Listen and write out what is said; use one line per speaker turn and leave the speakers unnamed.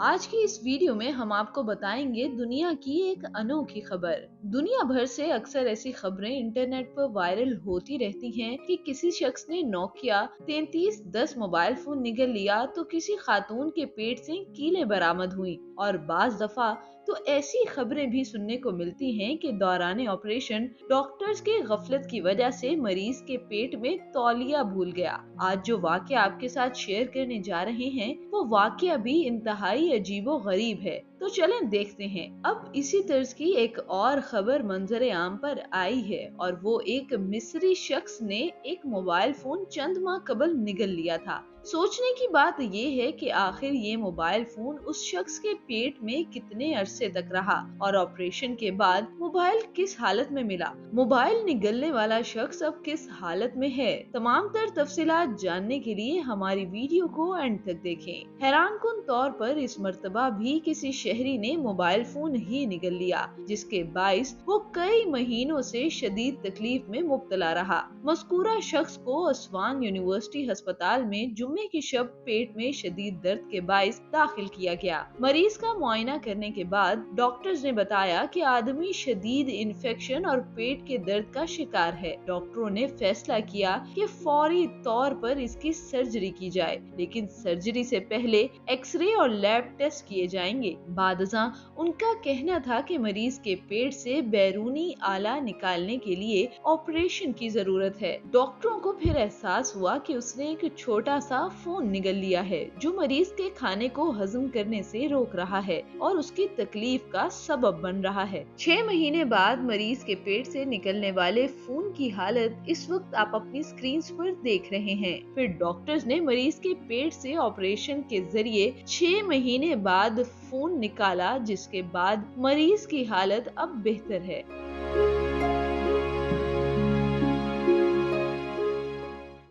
आज की इस वीडियो में हम आपको बताएंगे दुनिया की एक अनोखी खबर। दुनिया भर से अक्सर ऐसी खबरें इंटरनेट पर वायरल होती रहती हैं कि किसी शख्स ने नोकिया 3310 मोबाइल फोन निगल लिया तो किसी खातून के पेट से कीलें बरामद हुई, और बाज दफा तो ऐसी खबरें भी सुनने को मिलती हैं कि दौरान ऑपरेशन डॉक्टर्स के गफलत की वजह से मरीज के पेट में तौलिया भूल गया। आज जो वाकया आपके साथ शेयर करने जा रहे हैं वो वाकया भी इंतहाई अजीबो गरीब है, तो चलें देखते हैं। अब इसी तर्ज की एक और खबर मंजर आम पर आई है, और वो एक मिस्री शख्स ने एक मोबाइल फोन चंद माह कबल निगल लिया था। सोचने की बात ये है कि आखिर ये मोबाइल फोन उस शख्स के पेट में कितने अरसे तक रहा और ऑपरेशन के बाद मोबाइल किस हालत में मिला। मोबाइल निगलने वाला शख्स अब किस हालत में है, तमाम तर तफसीलात जानने के लिए हमारी वीडियो को एंड तक देखें। हैरानकुन तौर पर इस मर्तबा भी किसी शहरी ने मोबाइल फोन ही निगल लिया, जिसके बाइस वो कई महीनों से शदीद तकलीफ में मुब्तला रहा। मज़कूरा शख्स को अस्वान यूनिवर्सिटी अस्पताल में जुम्मे की शब पेट में शदीद दर्द के बाइस दाखिल किया गया। मरीज का मुआयना करने के बाद डॉक्टर्स ने बताया कि आदमी शदीद इन्फेक्शन और पेट के दर्द का शिकार है। डॉक्टरों ने फैसला किया कि फौरी तौर पर इसकी सर्जरी की जाए, लेकिन सर्जरी से पहले एक्सरे और लैब टेस्ट किए जाएंगे। बादशाह उनका कहना था कि मरीज के पेट से बैरूनी आला निकालने के लिए ऑपरेशन की जरूरत है। डॉक्टरों को फिर एहसास हुआ कि उसने एक छोटा सा फोन निगल लिया है जो मरीज के खाने को हजम करने से रोक रहा है और उसकी तकलीफ का सबब बन रहा है। 6 महीने बाद मरीज के पेट से निकलने वाले खून की हालत इस वक्त आप अपनी स्क्रीन पर देख रहे हैं। फिर डॉक्टर्स ने मरीज के पेट से ऑपरेशन के जरिए 6 महीने बाद खून निकाला, जिसके बाद मरीज की हालत अब बेहतर है।